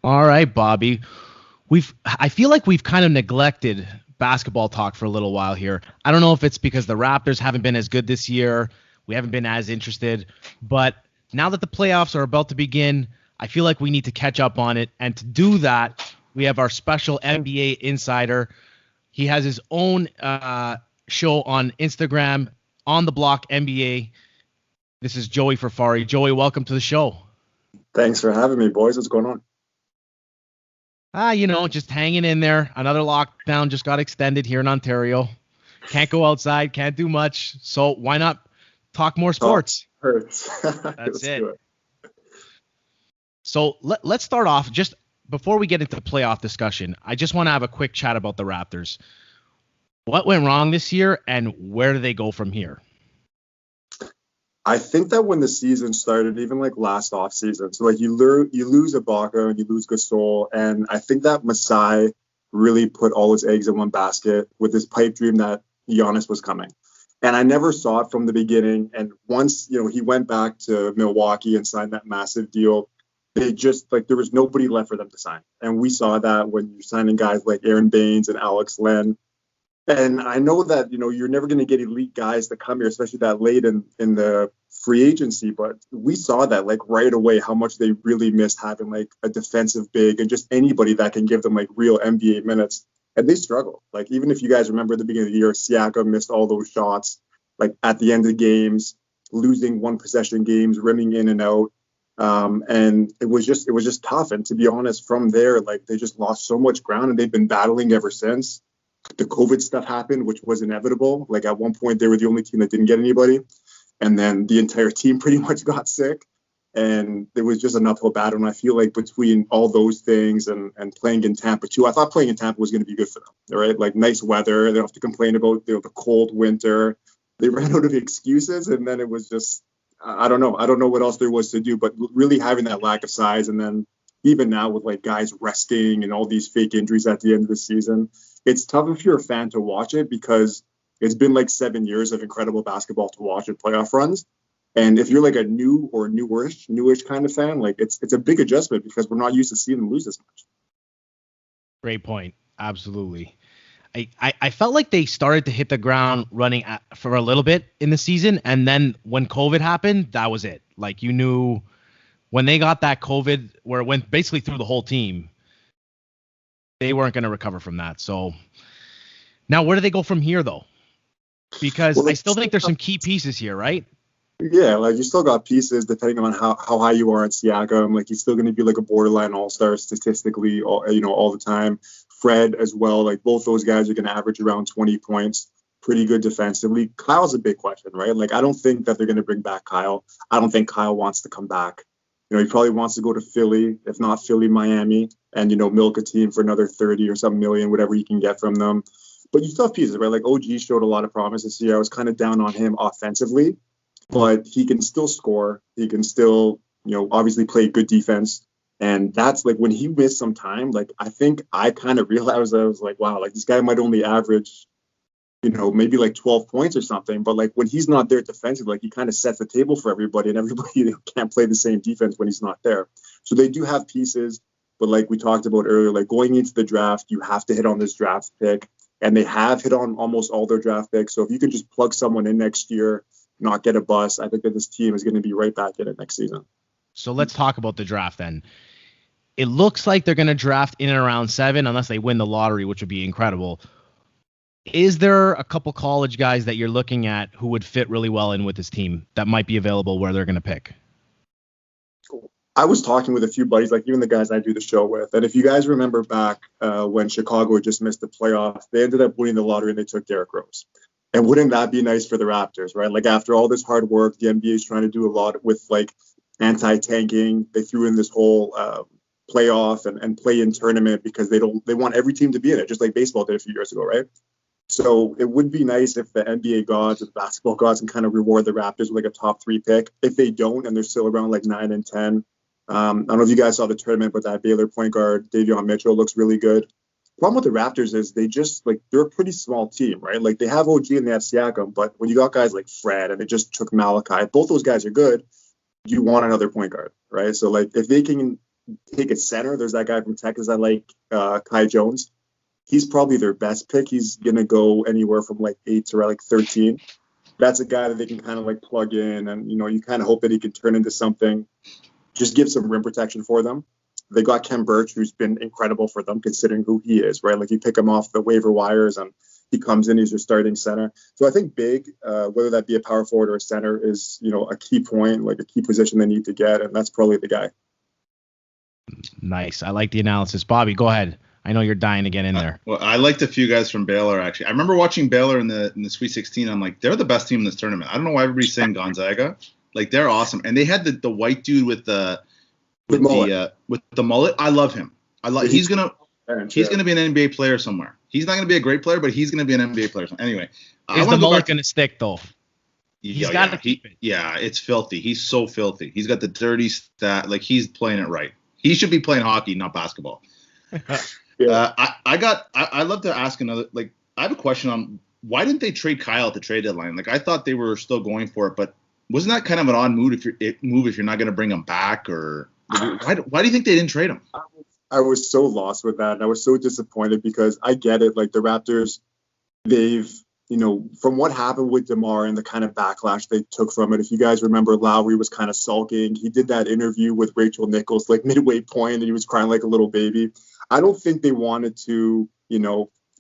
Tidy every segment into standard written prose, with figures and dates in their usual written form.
All right, Bobby. I feel like we've kind of neglected basketball talk for a little while here. I don't know if it's because the Raptors haven't been as good this year. We haven't been as interested, but now that the playoffs are about to begin, I feel like we need to catch up on it. And to do that, we have our special NBA insider. He has his own show on Instagram, On the Block NBA. This is Joey Furfari. Joey, welcome to the show. Thanks for having me, boys. What's going on? Just hanging in there. Another lockdown just got extended here in Ontario. Can't go outside, can't do much. So why not talk more Talk sports? hurts. That's Let's it. do it. So let's start off just before we get into playoff discussion. I just want to have a quick chat about the Raptors. What went wrong this year and where do they go from here? I think that when the season started, even like last off season, so like you lose Ibaka and you lose Gasol, and I think that Masai really put all his eggs in one basket with this pipe dream that Giannis was coming. And I never saw it from the beginning. And once he went back to Milwaukee and signed that massive deal, they just like there was nobody left for them to sign. And we saw that when you're signing guys like Aaron Baines and Alex Len. And I know that you're never going to get elite guys to come here, especially that late in the free agency. But we saw that like right away how much they really missed having like a defensive big and just anybody that can give them like real NBA minutes. And they struggle. Like even if you guys remember at the beginning of the year, Siakam missed all those shots, like at the end of games, losing one possession games, running in and out. And it was just tough. And to be honest, from there, like they just lost so much ground, and they've been battling ever since the COVID stuff happened, which was inevitable. Like at one point, they were the only team that didn't get anybody, and then the entire team pretty much got sick. And it was just an uphill battle. And I feel like between all those things and playing in Tampa too, I thought playing in Tampa was going to be good for them. All right, like nice weather, they don't have to complain about the cold winter. They ran out of excuses, and then it was just I don't know what else there was to do, but really having that lack of size, and then even now with like guys resting and all these fake injuries at the end of the season, it's tough if you're a fan to watch it because it's been like 7 years of incredible basketball to watch in playoff runs. And if you're like a new or newish kind of fan, like it's a big adjustment because we're not used to seeing them lose this much. Great point. Absolutely. I felt like they started to hit the ground running for a little bit in the season. And then when COVID happened, that was it. Like you knew when they got that COVID where it went basically through the whole team, they weren't going to recover from that. So now where do they go from here, though? Because Well, I still think there's some key pieces here, right? yeah, like you still got pieces depending on how high you are at Siakam. Like he's still going to be like a borderline all-star statistically, all the time. Fred as well. Like both those guys are going to average around 20 points. Pretty good defensively. Kyle's a big question, right? Like I don't think that they're going to bring back Kyle. I don't think Kyle wants to come back. He probably wants to go to Philly, if not Philly, Miami, and milk a team for another 30 or some million, whatever he can get from them. But you still have pieces, right? Like OG showed a lot of promise this year. I was kind of down on him offensively, but he can still score. He can still, obviously play good defense. And that's like when he missed some time, like I think I kind of realized I was like, wow, like this guy might only average, maybe like 12 points or something. But like when he's not there defensively, like he kind of sets the table for everybody, and everybody can't play the same defense when he's not there. So they do have pieces. But like we talked about earlier, like going into the draft, you have to hit on this draft pick. And they have hit on almost all their draft picks. So if you can just plug someone in next year, not get a bust, I think that this team is going to be right back in it next season. So let's talk about the draft then. It looks like they're going to draft in and around 7 unless they win the lottery, which would be incredible. Is there a couple college guys that you're looking at who would fit really well in with this team that might be available where they're going to pick? I was talking with a few buddies, like even the guys I do the show with. And if you guys remember back when Chicago had just missed the playoffs, they ended up winning the lottery and they took Derrick Rose. And wouldn't that be nice for the Raptors, right? Like after all this hard work, the NBA is trying to do a lot with like anti-tanking. They threw in this whole playoff and play-in tournament because they want every team to be in it, just like baseball did a few years ago, right? So it would be nice if the NBA gods or the basketball gods can kind of reward the Raptors with like a top 3 pick. If they don't, and they're still around like 9 and 10, I don't know if you guys saw the tournament, but that Baylor point guard Davion Mitchell looks really good. Problem with the Raptors is they just like they're a pretty small team, right? Like they have OG and they have Siakam, but when you got guys like Fred and they just took Malachi, both those guys are good. You want another point guard, right? So like if they can take a center, there's that guy from Texas I like, Kai Jones. He's probably their best pick. He's going to go anywhere from like 8 to like 13. That's a guy that they can kind of like plug in, and you kind of hope that he can turn into something. Just give some rim protection for them. They got Ken Birch, who's been incredible for them considering who he is, right? Like you pick him off the waiver wires and he comes in, he's your starting center. So I think big, whether that be a power forward or a center, is a key point, like a key position they need to get, and that's probably the guy. Nice. I like the analysis. Bobby, go ahead. I know you're dying to get in there. Well, I liked a few guys from Baylor, actually. I remember watching Baylor in the Sweet 16. I'm like, they're the best team in this tournament. I don't know why everybody's saying Gonzaga. Like, they're awesome. And they had the white dude with the mullet. I love him. He's gonna be an NBA player somewhere. He's not gonna be a great player, but he's gonna be an NBA player. Anyway, is the mullet gonna stick though? He's got to keep it. Yeah, it's filthy. He's so filthy. He's got the dirty stat. Like, he's playing it right. He should be playing hockey, not basketball. Yeah. I'd love to ask another. Like, I have a question on why didn't they trade Kyle at the trade deadline? Like, I thought they were still going for it, but wasn't that kind of an odd move if you're not going to bring him back? Or why do you think they didn't trade him? I was so lost with that, and I was so disappointed because I get it. Like, the Raptors, they've from what happened with DeMar and the kind of backlash they took from it. If you guys remember, Lowry was kind of sulking. He did that interview with Rachel Nichols, like midway point, and he was crying like a little baby. I don't think they wanted to,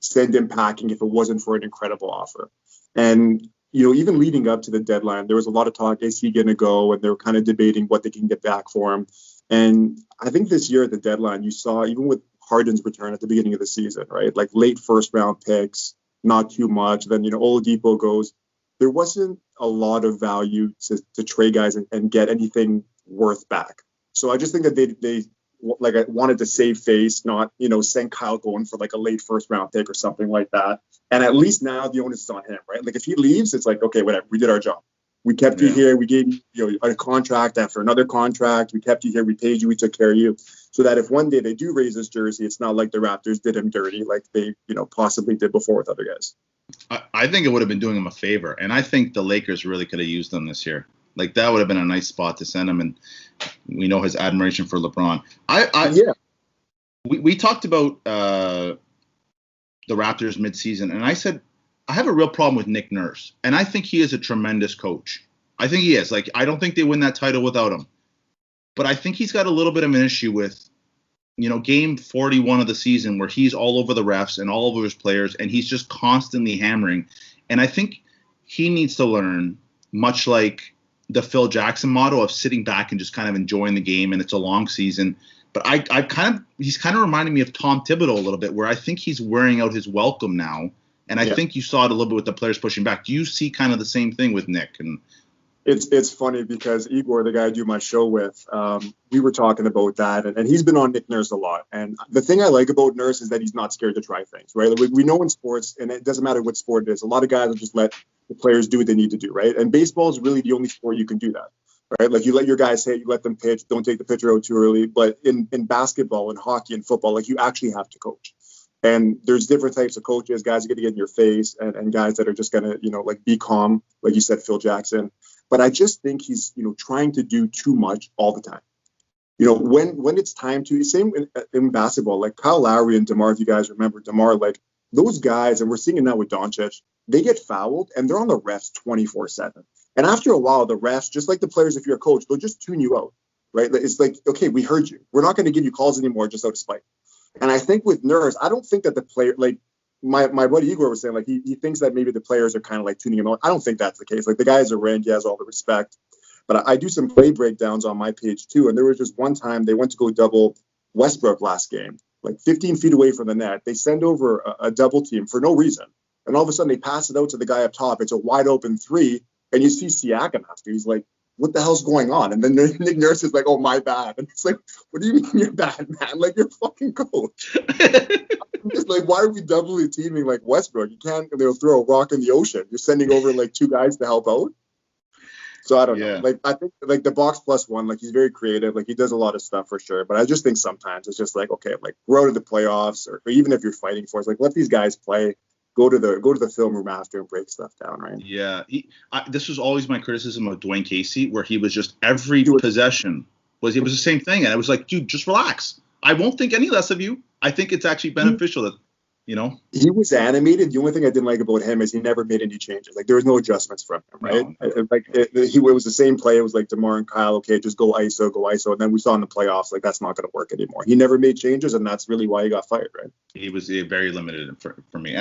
send him packing if it wasn't for an incredible offer. And, even leading up to the deadline, there was a lot of talk, is he going to go? And they were kind of debating what they can get back for him. And I think this year at the deadline, you saw, even with Harden's return at the beginning of the season, right? Like late first round picks, not too much. Then, Oladipo goes. There wasn't a lot of value to trade guys and get anything worth back. So I just think that they I wanted to save face, not, send Kyle going for like a late first round pick or something like that. And at least now the onus is on him, right? Like if he leaves, it's like, okay, whatever, we did our job. We kept you here. We gave you a contract after another contract. We kept you here. We paid you. We took care of you. So that if one day they do raise his jersey, it's not like the Raptors did him dirty like they, possibly did before with other guys. I think it would have been doing him a favor. And I think the Lakers really could have used him this year. Like, that would have been a nice spot to send him. And we know his admiration for LeBron. We talked about the Raptors midseason, and I said, I have a real problem with Nick Nurse, and I think he is a tremendous coach. I think he is. Like, I don't think they win that title without him. But I think he's got a little bit of an issue with, game 41 of the season where he's all over the refs and all over his players, and he's just constantly hammering. And I think he needs to learn, much like the Phil Jackson motto of sitting back and just kind of enjoying the game, and it's a long season. But he's kind of reminding me of Tom Thibodeau a little bit, where I think he's wearing out his welcome now. And I think you saw it a little bit with the players pushing back. Do you see kind of the same thing with Nick? And it's funny because Igor, the guy I do my show with, we were talking about that, and he's been on Nick Nurse a lot. And the thing I like about Nurse is that he's not scared to try things, right? Like we know in sports, and it doesn't matter what sport it is, a lot of guys will just let the players do what they need to do, right? And baseball is really the only sport you can do that, right? Like you let your guys hit, you let them pitch, don't take the pitcher out too early. But in basketball and hockey and football, like you actually have to coach. And there's different types of coaches, guys are going to get in your face, and guys that are just going to, like be calm, like you said, Phil Jackson. But I just think he's, trying to do too much all the time. When it's time to, same in basketball, like Kyle Lowry and DeMar, if you guys remember DeMar, like those guys, and we're seeing it now with Doncic, they get fouled and they're on the refs 24/7. And after a while, the refs, just like the players, if you're a coach, they'll just tune you out, right? It's like, okay, we heard you. We're not going to give you calls anymore just out of spite. And I think with Nurse, I don't think that the player, like my buddy Igor was saying, like he thinks that maybe the players are kind of like tuning him out. I don't think that's the case. Like the guy is a rank, he has all the respect. But I do some play breakdowns on my page too. And there was just one time they went to go double Westbrook last game, like 15 feet away from the net. They send over a double team for no reason. And all of a sudden they pass it out to the guy up top. It's a wide open three. And you see Siakam after. He's like, what the hell's going on? And then Nick Nurse is like, oh, my bad. And it's like, what do you mean you're bad, man? Like, you're fucking coach. I'm just like, why are we doubly teaming like Westbrook? You can't, they'll throw a rock in the ocean. You're sending over like two guys to help out. So I don't know. Like, I think like the box plus one, like he's very creative. Like he does a lot of stuff for sure. But I just think sometimes it's just like, okay, like grow to the playoffs or even if you're fighting for it, it's like let these guys play. Go to the film room after and break stuff down, right? Yeah. This was always my criticism of Dwayne Casey, where he was just every possession was the same thing. And I was like, dude, just relax. I won't think any less of you. I think it's actually beneficial that, He was animated. The only thing I didn't like about him is he never made any changes. Like, there was no adjustments from him, right? No. It was the same play. It was like DeMar and Kyle, okay, just go ISO. And then we saw in the playoffs, like, that's not going to work anymore. He never made changes, and that's really why he got fired, right? He was very limited for me.